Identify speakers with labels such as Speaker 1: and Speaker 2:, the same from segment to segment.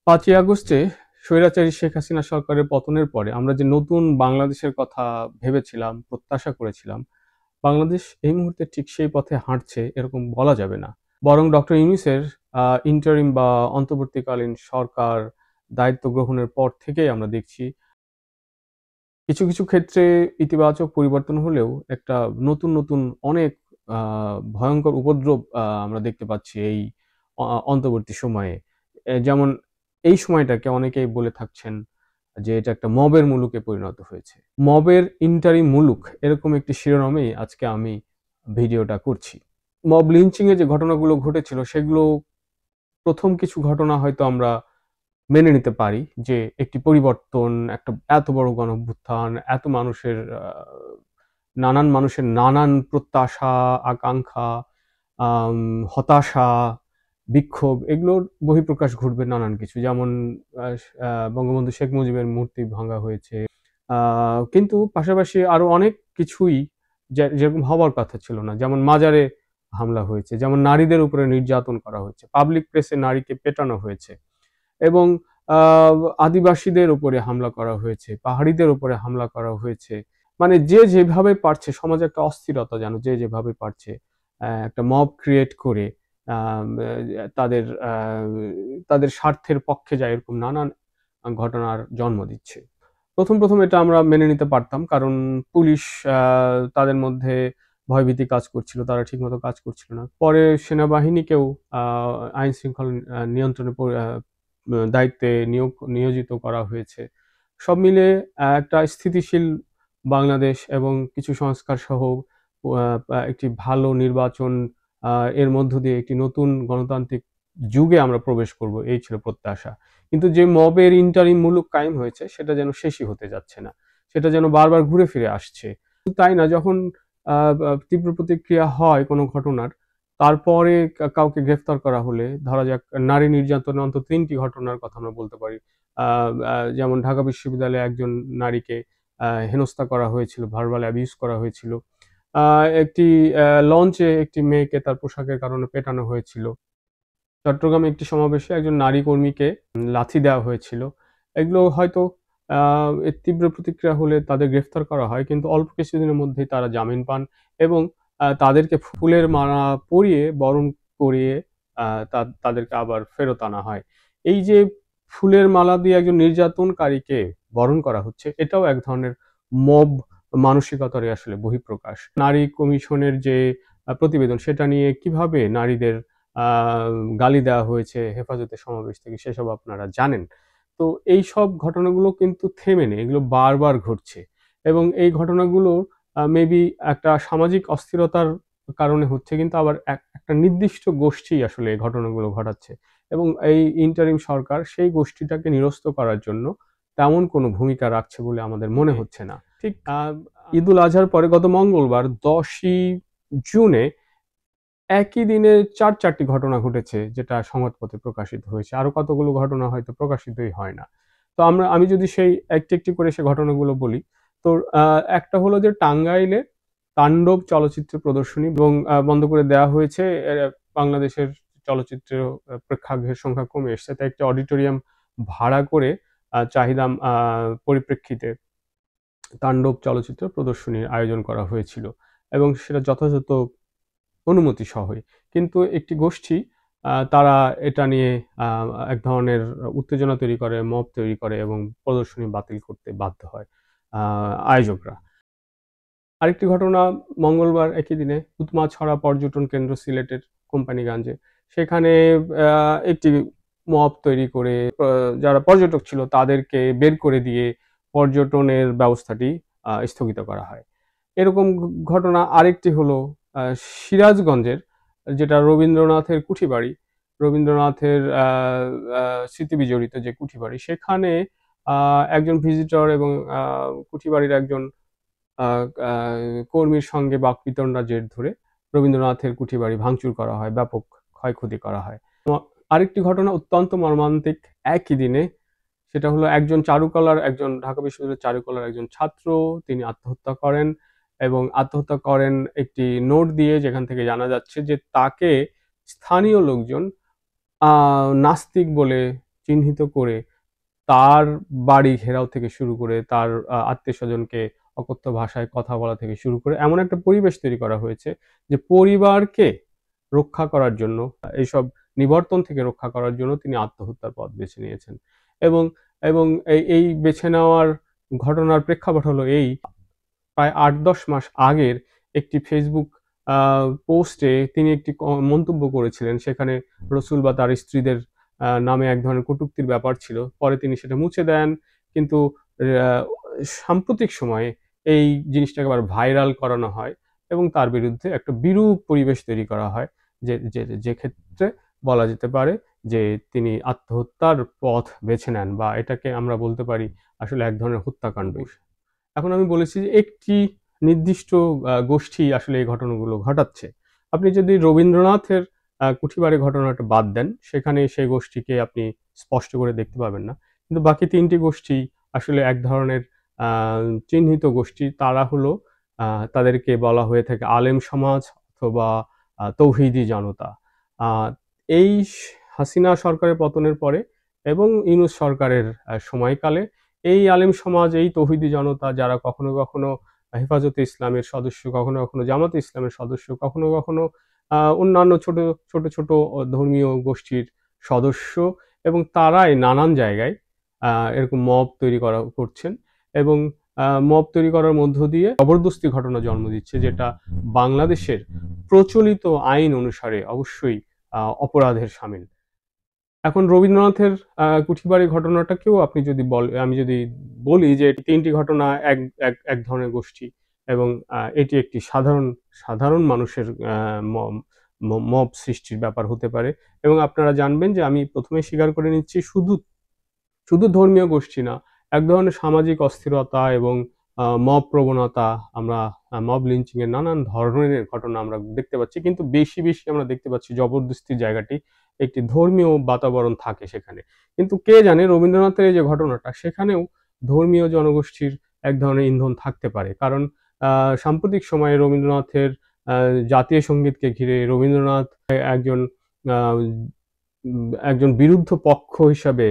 Speaker 1: ৫ই আগস্টে স্বৈরাচারী শেখ হাসিনা সরকারের পতনের পরে আমরা যে নতুন বাংলাদেশের কথা ভেবেছিলাম, প্রত্যাশা করেছিলাম, বাংলাদেশ এই মুহূর্তে ঠিক সেই পথে হাঁটছে এরকম বলা যাবে না। বরং ডক্টর ইউনূসের ইন্টারিম বা অন্তর্বর্তীকালীন সরকার দায়িত্ব গ্রহণের পর থেকেই আমরা দেখছি কিছু, কিছু ক্ষেত্রে ইতিবাচক পরিবর্তন হলেও একটা নতুন অনেক ভয়ংকর উপদ্রব আমরা দেখতে পাচ্ছি এই অন্তর্বর্তী সময়ে। যেমন এই সময়টাকে অনেকেই বলে থাকছেন যে এটা একটা মবের মুলুকে পরিণত হয়েছে। মবের ইন্টারিম মুলুক এরকম একটি শিরোনামেই আজকে আমি ভিডিওটা করছি। মব লিঞ্চিং এ যে ঘটনাগুলো ঘটেছিল সেগুলো ১ম কিছু ঘটনা হয়তো আমরা মেনে নিতে পারি যে একটি পরিবর্তন, একটা এত বড় গণঅভ্যুত্থান, এত মানুষের নানান মানুষের নানান প্রত্যাশা, আকাঙ্ক্ষা, আম হতাশা, বিক্ষোভ এগুলোর বহিঃপ্রকাশ ঘটবে নানান কিছু। যেমন বঙ্গবন্ধু শেখ মুজিবের মূর্তি ভাঙা হয়েছে। আ কিন্তু পাশাপাশি আরো অনেক কিছুই যেরকম হবার কথা ছিল না। যেমন মাজারে হামলা হয়েছে, যেমন নারীদের উপরে নির্যাতন করা হয়েছে, পাবলিক প্লেসে নারীকে পেটানো হয়েছে এবং আ আদিবাসীদের উপরে হামলা করা হয়েছে, পাহাড়িদের উপরে হামলা করা হয়েছে। মানে যে যেভাবে পারছে সমাজে একটা অস্থিরতা যেন যে যেভাবে পারছে একটা মব ক্রিয়েট করে আম তাদের তাদের স্বার্থের পক্ষে যায় এরকম নানান ঘটনার জন্ম দিচ্ছে। ১ম এটা আমরা মেনে নিতে পারতাম। কারণ পুলিশ আ তাদের মধ্যে ভয়ভীতি কাজ করছিল। তারা ঠিকমতো কাজ করছিল না। পরে সেনাবাহিনীকেও আ আইন শৃঙ্খলা নিয়ন্ত্রণে দায়িত্বে নিয়োজিত করা হয়েছে। সব মিলে একটা স্থিতিশীল বাংলাদেশ এবং কিছু সংস্কার সহ একটি ভালো নির্বাচন আ এর মধ্য দিয়ে একটি নতুন গণতান্ত্রিক যুগে আমরা প্রবেশ করব এই ছিল প্রত্যাশা। কিন্তু যে মবের ইন্টারিম মুলুক কায়েম হয়েছে সেটা যেন শেষই হতে যাচ্ছে না। সেটা যেন বারবার ঘুরে ফিরে আসছে। শুধু তাই না, যখন আ আ তীব্র প্রতিক্রিয়া হয় কোনো ঘটনার, তারপরে কাউকে গ্রেফতার করা হলে ধরা যাক নারী নির্যাতনের অন্তত ৩ টি ঘটনার কথা আমরা বলতে পারি। আ আ যেমন ঢাকা বিশ্ববিদ্যালয়ে একজন নারীকে হেনস্থা করা হয়েছিল, ভার্বাল অ্যাবিউজ করা হয়েছিল। আ একটি লঞ্চে একটি মেয়েকে তার পোশাকের কারণে পেটানো হয়েছিল। চট্টগ্রামে একটি সমাবেশে একজন নারী কর্মীকে লাথি দেওয়া হয়েছিল। এগুলো হয়তো আ এর তীব্র প্রতিক্রিয়া হলে তাদের গ্রেফতার করা হয়। কিন্তু অল্প কিছুদিনের মধ্যেই তারা জামিন পান এবং তাদেরকে ফুলের মালা পরিয়ে বরণ করিয়ে আ তাদেরকে আবার ফেরত আনা হয়। এই যে ফুলের মালা দিয়ে একজন নির্যাতনকারীকে বরণ করা হচ্ছে, এটাও এক ধরনের মব মানসিকতারই আসলে বহিঃপ্রকাশ। নারী কমিশনের যে প্রতিবেদন সেটা নিয়ে কিভাবে নারীদের আ গালি দেওয়া হয়েছে হেফাজতে সমাবেশ থেকে সেসব আপনারা জানেন। তো এইসব ঘটনাগুলো কিন্তু থেমে নেই। এগুলো বারবার ঘটছে এবং এই ঘটনাগুলো মেবি একটা সামাজিক অস্থিরতার কারণে হচ্ছে, কিন্তু আবার একটা নির্দিষ্ট গোষ্ঠী আসলে এই ঘটনাগুলো ঘটাচ্ছে এবং এই ইন্টারিম সরকার সেই গোষ্ঠীটাকে নিরস্ত করার জন্য তেমন কোনো ভূমিকা রাখছে বলে আমাদের মনে হচ্ছে না। ঠিক ঈদুল আজহার পরে গত মঙ্গলবার ১০ই জুনে একই দিনে ৪টি ঘটনা ঘটেছে যেটা সংবাদপত্রে প্রকাশিত হয়েছে। আরো কতগুলো ঘটনা হয়তো প্রকাশিতই হয় না। তো আমি যদি সেই একটি করে সে ঘটনাগুলো বলি, তো আ একটা হলো যে টাঙ্গাইলে তাণ্ডব চলচ্চিত্র প্রদর্শনী এবং বন্ধ করে দেওয়া হয়েছে। বাংলাদেশের চলচ্চিত্রের প্রেক্ষাগৃহের সংখ্যা কমে এসছে। তাই একটি অডিটোরিয়াম ভাড়া করে চাহিদা পরিপ্রেক্ষিতে তাণ্ডব চলচ্চিত্র প্রদর্শনীর আয়োজন করা হয়েছিল এবং সেটা যথাযথ অনুমতি সহই। কিন্তু একটি গোষ্ঠী তারা এটা নিয়ে আ এক ধরনের উত্তেজনা তৈরি করে, মব তৈরি করে এবং প্রদর্শনী বাতিল করতে বাধ্য হয় আ আয়োজকরা। আরেকটি ঘটনা মঙ্গলবার একই দিনে উৎমাছড়া পর্যটন কেন্দ্র সিলেটের কোম্পানিগঞ্জে। সেখানে আ একটি মব তৈরি করে যারা পর্যটক ছিল তাদেরকে বের করে দিয়ে পর্যটনের ব্যবস্থাটি স্থগিত করা হয়। এরকম ঘটনা আরেকটি হলো সিরাজগঞ্জের, যেটা রবীন্দ্রনাথের কুঠিবাড়ি। রবীন্দ্রনাথের আ আ স্মৃতিবিজড়িত যে কুঠিবাড়ি, সেখানে আ একজন ভিজিটর এবং কুঠিবাড়ির একজন আ আ কর্মীর সঙ্গে বাকবিতণ্ডার জের ধরে রবীন্দ্রনাথের কুঠিবাড়ি ভাঙচুর করা হয়, ব্যাপক ক্ষয়ক্ষতি করা হয়। আরেকটি ঘটনা অত্যন্ত মর্মান্তিক একই দিনে, সেটা হলো একজন ঢাকা বিশ্ববিদ্যালয়ের চারুকলার একজন ছাত্র, তিনি আত্মহত্যা করেন এবং আত্মহত্যা করেন একটি নোট দিয়ে, যেখান থেকে জানা যাচ্ছে যে তাকে স্থানীয় লোকজন আ নাস্তিক বলে চিহ্নিত করে তার বাড়ি ঘেরাও থেকে শুরু করে তার আত্মীয়-স্বজনকে অকথ্য ভাষায় কথা বলা থেকে শুরু করে এমন একটা পরিবেশ তৈরি করা হয়েছে যে পরিবারকে রক্ষা করার জন্য, এইসব নিবর্তন থেকে রক্ষা করার জন্য তিনি আত্মহত্যার পথ বেছে নিয়েছেন। এবং এবং এই বেছে নেওয়ার ঘটনার প্রেক্ষাপট হলো এই, প্রায় ৮-১০ মাস আগের একটি ফেসবুক পোস্টে তিনি একটি মন্তব্য করেছিলেন। সেখানে রসুল বা তার স্ত্রীদের নামে এক ধরনের কটূক্তির ব্যাপার ছিল। পরে তিনি সেটা মুছে দেন। কিন্তু আ সাম্প্রতিক সময়ে এই জিনিসটাকে আবার ভাইরাল করানো হয় এবং তার বিরুদ্ধে একটা বিরূপ পরিবেশ তৈরি করা হয়। যে ক্ষেত্রে বলা যেতে পারে যে তিনি আত্মহত্যার পথ বেছে নেন, বা এটাকে আমরা বলতে পারি আসলে এক ধরনের হত্যাকাণ্ডই। এখন আমি বলেছি যে একটি নির্দিষ্ট গোষ্ঠী আসলে এই ঘটনাগুলো ঘটাচ্ছে। আপনি যদি রবীন্দ্রনাথের কুঠিবাড়ি ঘটনাটা বাদ দেন, সেখানে সেই গোষ্ঠীকে আপনি স্পষ্ট করে দেখতে পাবেন না। কিন্তু বাকি ৩ টি গোষ্ঠী আসলে এক ধরনের আ চিহ্নিত গোষ্ঠী। তারা হলো তাদেরকে বলা হয়ে থাকে আলেম সমাজ অথবা তৌহিদি জনতা। আ এই হাসিনা সরকারের পতনের পরে এবং ইউনূস সরকারের সময়কালে এই আলেম সমাজ, এই তৌহিদি জনতা যারা কখনো, কখনো হেফাজতে ইসলামের সদস্য, কখনো, কখনো জামাতে ইসলামের সদস্য, কখনো, কখনো অন্যান্য ছোট ধর্মীয় গোষ্ঠীর সদস্য, এবং তারাই নানান জায়গায় এরকম মব তৈরি করছেন এবং মব তৈরি করার মধ্য দিয়ে জবরদস্তি ঘটনা জন্ম দিচ্ছে, যেটা বাংলাদেশের প্রচলিত আইন অনুসারে অবশ্যই অপরাধের শামিল। এখন রবীন্দ্রনাথের কুঠিবাড়ি ঘটনাটাকেও আমি যদি বলি যে ৩ টি ঘটনা এক এক এক ধরনের গোষ্ঠী, এবং এটি একটি সাধারণ মানুষের ম ম মব সৃষ্টির ব্যাপার হতে পারে। এবং আপনারা জানবেন যে আমি ১ম এই স্বীকার করে নিচ্ছি, শুধু ধর্মীয় গোষ্ঠী না, এক ধরনের সামাজিক অস্থিরতা এবং মব প্রবণতা, আমরা মব লিঞ্চিং এর নানান ধরনের ঘটনা আমরা দেখতে পাচ্ছি। কিন্তু বেশি আমরা দেখতে পাচ্ছি জবরদস্তির জায়গাটি একটি ধর্মীয় বাতাবরণ থাকে সেখানে। কিন্তু কে জানে রবীন্দ্রনাথের এই যে ঘটনাটা, সেখানেও ধর্মীয় জনগোষ্ঠীর এক ধরনের ইন্ধন থাকতে পারে। কারণ সাম্প্রতিক সময়ে রবীন্দ্রনাথের জাতীয় সঙ্গীতকে ঘিরে রবীন্দ্রনাথ একজন আ একজন বিরুদ্ধ পক্ষ হিসাবে,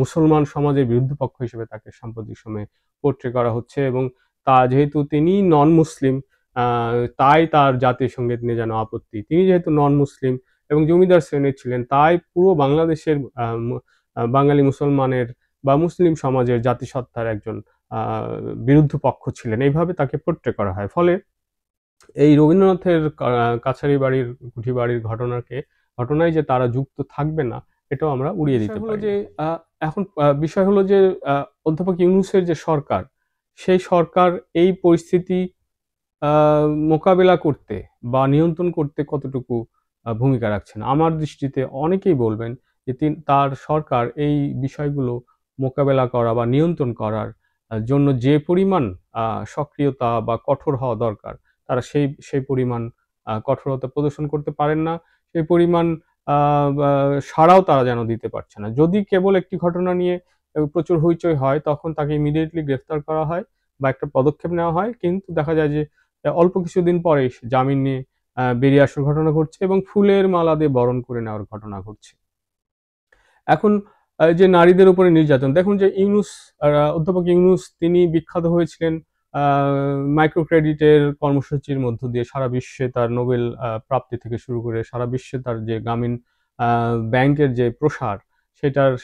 Speaker 1: মুসলমান সমাজের বিরুদ্ধ পক্ষ হিসেবে তাকে সাম্প্রতিক সময়ে পোর্ট্রে করা হচ্ছে, এবং যেহেতু তিনি নন মুসলিম, তাই তার জাতীয় সঙ্গীত নিয়ে যেন আপত্তি। তিনি যেহেতু নন মুসলিম এবং জমিদার শ্রেণীর ছিলেন, তাই পুরো বাংলাদেশের বাঙালি মুসলমানের বা মুসলিম সমাজের জাতিসত্তার একজন আ বিরুদ্ধ পক্ষ ছিলেন। এইভাবে তাকে পোর্ট্রে করা হয়। ফলে এই রবীন্দ্রনাথের কাছারি বাড়ির, কুঠি বাড়ির ঘটনায় যে তারা যুক্ত থাকবে না, এটাও আমরা উড়িয়ে দিতে পারি। এখন বিষয় হলো যে অধ্যাপক ইউনূসের যে সরকার, সেই সরকার এই পরিস্থিতি মোকাবেলা করতে বা নিয়ন্ত্রণ করতে কতটুকু ভূমিকা রাখছেন? আমার দৃষ্টিতে অনেকেই বলবেন যে তার সরকার এই বিষয়গুলো মোকাবেলা করা বা নিয়ন্ত্রণ করার জন্য যে পরিমাণ সক্রিয়তা বা কঠোর হওয়া দরকার, তারা সেই পরিমাণ কঠোরতা প্রদর্শন করতে পারেন না। সেই পরিমাণ আ বা সাড়াও তারা যেন দিতে পারছে না। যদি কেবল একটি ঘটনা নিয়ে প্রচুর হইচই হয়, তখন তাকে ইমিডিয়েটলি গ্রেফতার করা হয় বা একটা পদক্ষেপ নেওয়া হয়। কিন্তু দেখা যায় যে অল্প কিছুদিন পরেই সে জামিন নিয়ে বেরিয়ে আসার ঘটনা ঘটছে এবং ফুলের মালা দিয়ে বরণ করে নেওয়ার ঘটনা ঘটছে। এখন যে নারীদের উপরে নির্যাতন, দেখুন যে অধ্যাপক ইউনূস তিনি বিখ্যাত হয়েছিলেন আ মাইক্রো ক্রেডিটের কর্মসূচির মধ্য দিয়ে সারা বিশ্বে তার নোবেল প্রাপ্তি থেকে শুরু করে সারা বিশ্বে তার যে গ্রামীণ আ ব্যাংকের যে প্রসার,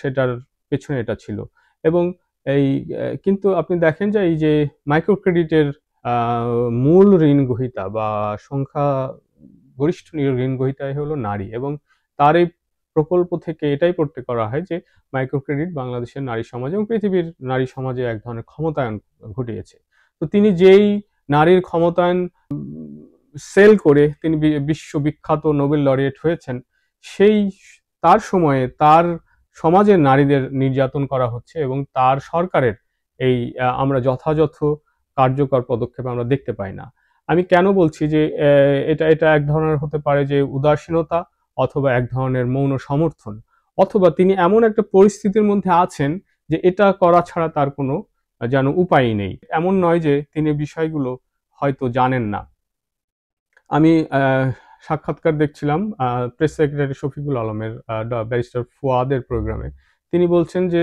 Speaker 1: সেটার পেছনে এটা ছিল। এবং কিন্তু আপনি দেখেন যে এই যে মাইক্রো ক্রেডিটের আ মূল ঋণ গ্রহীতা বা সংখ্যাগরিষ্ঠ ঋণ গ্রহীতাই হলো নারী, এবং তার এই প্রকল্প থেকে এটাই প্রত্যয় করা হয় যে মাইক্রো ক্রেডিট বাংলাদেশের নারী সমাজ এবং পৃথিবীর নারী সমাজে এক ধরনের ক্ষমতায়ন ঘটিয়েছে। তো তিনি যেই নারীর ক্ষমতায়ন সেল করে তিনি বিশ্ববিখ্যাত নোবেল লরিয়েট হয়েছেন, সেই তার সময়ে তার সমাজের নারীদের নির্যাতন করা হচ্ছে এবং তার সরকারের এই আমরা যথাযথ কার্যকর পদক্ষেপ আমরা দেখতে পাই না। আমি কেন বলছি যে এটা এক ধরনের হতে পারে যে উদাসীনতা, অথবা এক ধরনের মৌন সমর্থন, অথবা তিনি এমন একটা পরিস্থিতির মধ্যে আছেন যে এটা করা ছাড়া তার কোনো যেন উপায়ই নেই। এমন নয় যে তিনি বিষয়গুলো হয়তো জানেন না। আমি সাক্ষাৎকার দেখছিলাম প্রেস সেক্রেটারি শফিকুল আলমের ব্যারিস্টার ফুয়াদের প্রোগ্রামে। তিনি বলছেন যে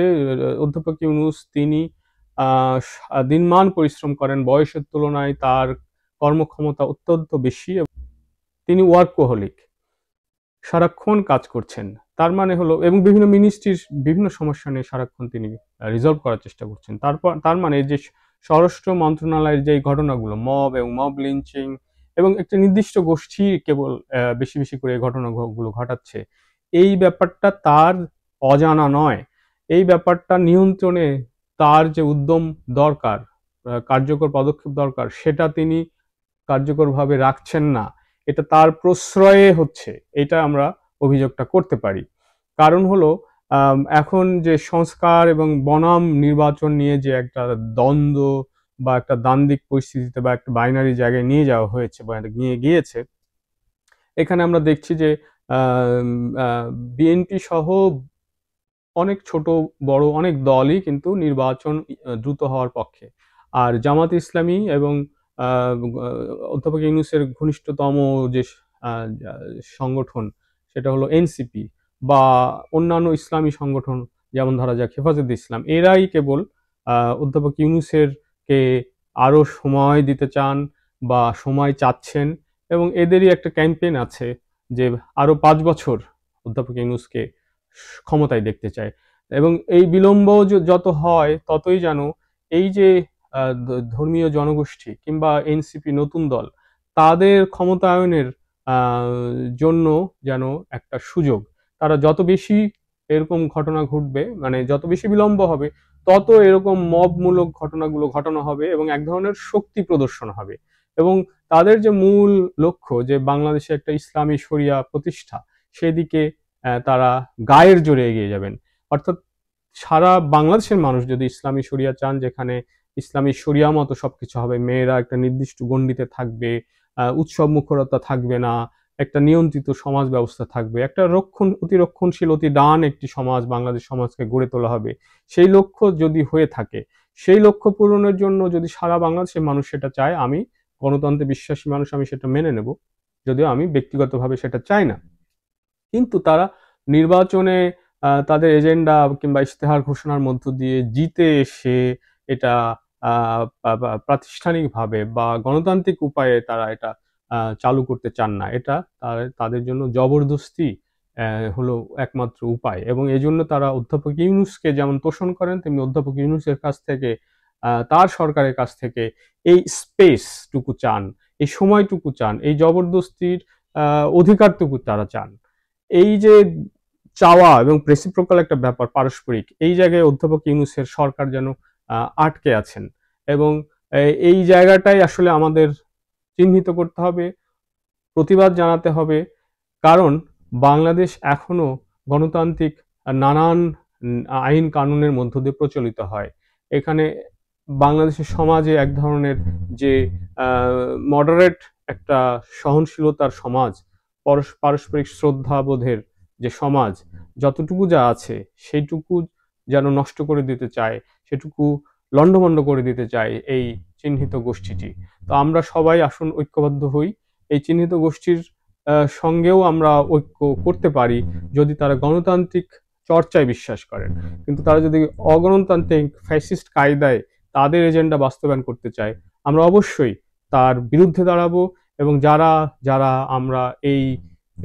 Speaker 1: অধ্যাপক ইউনূস তিনি দিনমান পরিশ্রম করেন, বয়সের তুলনায় তার কর্মক্ষমতা অত্যন্ত বেশি, তিনি ওয়ার্কোহলিক, সারাক্ষণ কাজ করছেন। তার মানে হলো, এবং বিভিন্ন মিনিস্ট্রির বিভিন্ন সমস্যা নিয়ে সারাক্ষণ তিনি রিজলভ করার চেষ্টা করছেন। তার মানে যে স্বরাষ্ট্র মন্ত্রণালয়ের যে ঘটনাগুলো, মব এবং মব লিঞ্চিং, এবং একটা নির্দিষ্ট গোষ্ঠী কেবল বেশি বেশি করে এই ঘটনাগুলো ঘটাচ্ছে, এই ব্যাপারটা তার অজানা নয়। এই ব্যাপারটা নিয়ন্ত্রণে তার যে উদ্যম দরকার, কার্যকর পদক্ষেপ দরকার, সেটা তিনি কার্যকরভাবে রাখছেন না। এটা তার প্রশ্রয়ে হচ্ছে, এটা আমরা অভিযোগটা করতে পারি। কারণ হলো এখন যে সংস্কার এবং বনাম নির্বাচন নিয়ে যে একটা দ্বন্দ্ব বা একটা দ্বান্দ্বিক পরিস্থিতিতে বা একটা বাইনারি জায়গায় নিয়ে যাওয়া হয়েছে বা নিয়ে গিয়েছে, এখানে আমরা দেখছি যে বিএনপি সহ অনেক ছোট বড় অনেক দলই কিন্তু নির্বাচন দ্রুত হওয়ার পক্ষে। আর জামাত ইসলামী এবং অধ্যাপক ইউনূসের ঘনিষ্ঠতম যে সংগঠন, সেটা হলো এনসিপি বা অন্যান্য ইসলামী সংগঠন, যেমন ধরা যাক হেফাজতে ইসলাম, এরাই কেবল অধ্যাপক ইউনূসের কে আরো সময় দিতে চান বা সময় চাচ্ছেন, এবং এদেরই একটা ক্যাম্পেইন আছে যে আরো 5 বছর অধ্যাপক ইউনূসকে ক্ষমতায় দেখতে চায়। এবং এই বিলম্ব যত হয় ততই যেন এই যে ধর্মীয় জনগোষ্ঠী কিংবা এনসিপি নতুন দল, তাদের ক্ষমতায়নের জন্য যেন একটা সুযোগ, তারা যত বেশি এরকম ঘটনা ঘটবে, মানে যত বেশি বিলম্ব হবে, তত এরকম মবমূলক ঘটনাগুলো ঘটানো হবে এবং এক ধরনের শক্তি প্রদর্শন হবে। এবং তাদের যে মূল লক্ষ্য, যে বাংলাদেশে একটা ইসলামী শরিয়া প্রতিষ্ঠা, সেদিকে তারা গায়ের জোরে এগিয়ে যাবেন। অর্থাৎ সারা বাংলাদেশের মানুষ যদি ইসলামী শরিয়া চান, যেখানে ইসলামী শরিয়া মতো সবকিছু হবে, মেয়েরা একটা নির্দিষ্ট গণ্ডিতে থাকবে, উৎসব মুখরতা থাকবে না, একটা নিয়ন্ত্রিত সমাজ ব্যবস্থা থাকবে, একটা অতি রক্ষণশীল, অতি ডান একটি সমাজ, বাংলাদেশ সমাজকে গড়ে তোলা হবে, সেই লক্ষ্য যদি হয়ে থাকে, সেই লক্ষ্য পূরণের জন্য যদি সারা বাংলাদেশের মানুষ সেটা চায়, আমি গণতন্ত্রে বিশ্বাসী মানুষ, আমি সেটা মেনে নেব, যদিও আমি ব্যক্তিগতভাবে সেটা চাই না। কিন্তু তারা নির্বাচনে তাদের এজেন্ডা কিংবা ইশতেহার ঘোষণার মধ্য দিয়ে জিতে এসে এটা প্রাতিষ্ঠানিকভাবে বা গণতান্ত্রিক উপায়ে তারা এটা চালু করতে চান না। এটা তাদের জন্য জবরদস্তি হলো একমাত্র উপায়। এবং এই জন্য তারা অধ্যাপক ইউনূসকে যেমন তোষণ করেন, তেমনি অধ্যাপক ইউনূসের কাছ থেকে, তার সরকারের কাছ থেকে এই স্পেসটুকু চান, এই সময়টুকু চান, এই জবরদস্তির অধিকারটুকু তারা চান। এই যে চাওয়া এবং রেসিপ্রোকাল একটা ব্যাপার, পারস্পরিক, এই জায়গায় অধ্যাপক ইউনূসের সরকার যেন আটকে আছেন। এবং এই জায়গাটাই আসলে আমাদের চিহ্নিত করতে হবে, প্রতিবাদ জানাতে হবে। কারণ বাংলাদেশ এখনো গণতান্ত্রিক নানান আইন কানুনের মধ্য দিয়ে প্রচলিত হয়। এখানে বাংলাদেশের সমাজে এক ধরনের যে মডারেট একটা সহনশীলতার সমাজ, পারস্পরিক শ্রদ্ধাবোধের যে সমাজ, যতটুকু যা আছে সেইটুকু যেন নষ্ট করে দিতে চায়, সেটুকু লণ্ডভণ্ড করে দিতে চায় এই চিহ্নিত গোষ্ঠীটি। তো আমরা সবাই আসুন ঐক্যবদ্ধ হই। এই চিহ্নিত গোষ্ঠীর সঙ্গেও আমরা ঐক্য করতে পারি যদি তারা গণতান্ত্রিক চর্চায় বিশ্বাস করেন। কিন্তু তারা যদি অগণতান্ত্রিক ফ্যাসিস্ট কায়দায় তাদের এজেন্ডা বাস্তবায়ন করতে চায়, আমরা অবশ্যই তার বিরুদ্ধে দাঁড়াবো। এবং যারা যারা আমরা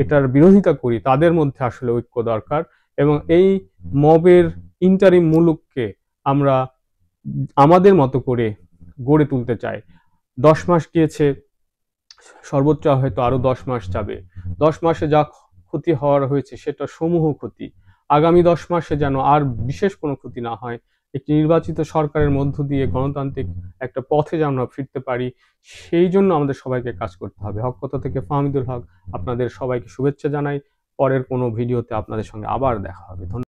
Speaker 1: এটার বিরোধিতা করি, তাদের মধ্যে আসলে ঐক্য দরকার। এবং এই মবের ইন্টারিম মুলুককে আমরা আমাদের মতো করে গড়ে তুলতে চাই। 10 মাস গিয়েছে, সর্বোচ্চ হয়তো আরো 10 মাস যাবে। 10 মাসে যা ক্ষতি হওয়ার হয়েছে সেটা সমূহ ক্ষতি। আগামী 10 মাসে যেন আর বিশেষ কোনো ক্ষতি না হয়, একটি নির্বাচিত সরকারের মধ্য দিয়ে গণতান্ত্রিক একটা পথে যেন আমরা ফিরতে পারি, সেই জন্য আমাদের সবাইকে কাজ করতে হবে। হক কথা থেকে ফাহমিদুল হক, আপনাদের সবাইকে শুভেচ্ছা জানাই। পরের কোনো ভিডিওতে আপনাদের সঙ্গে আবার দেখা হবে। ধন্যবাদ।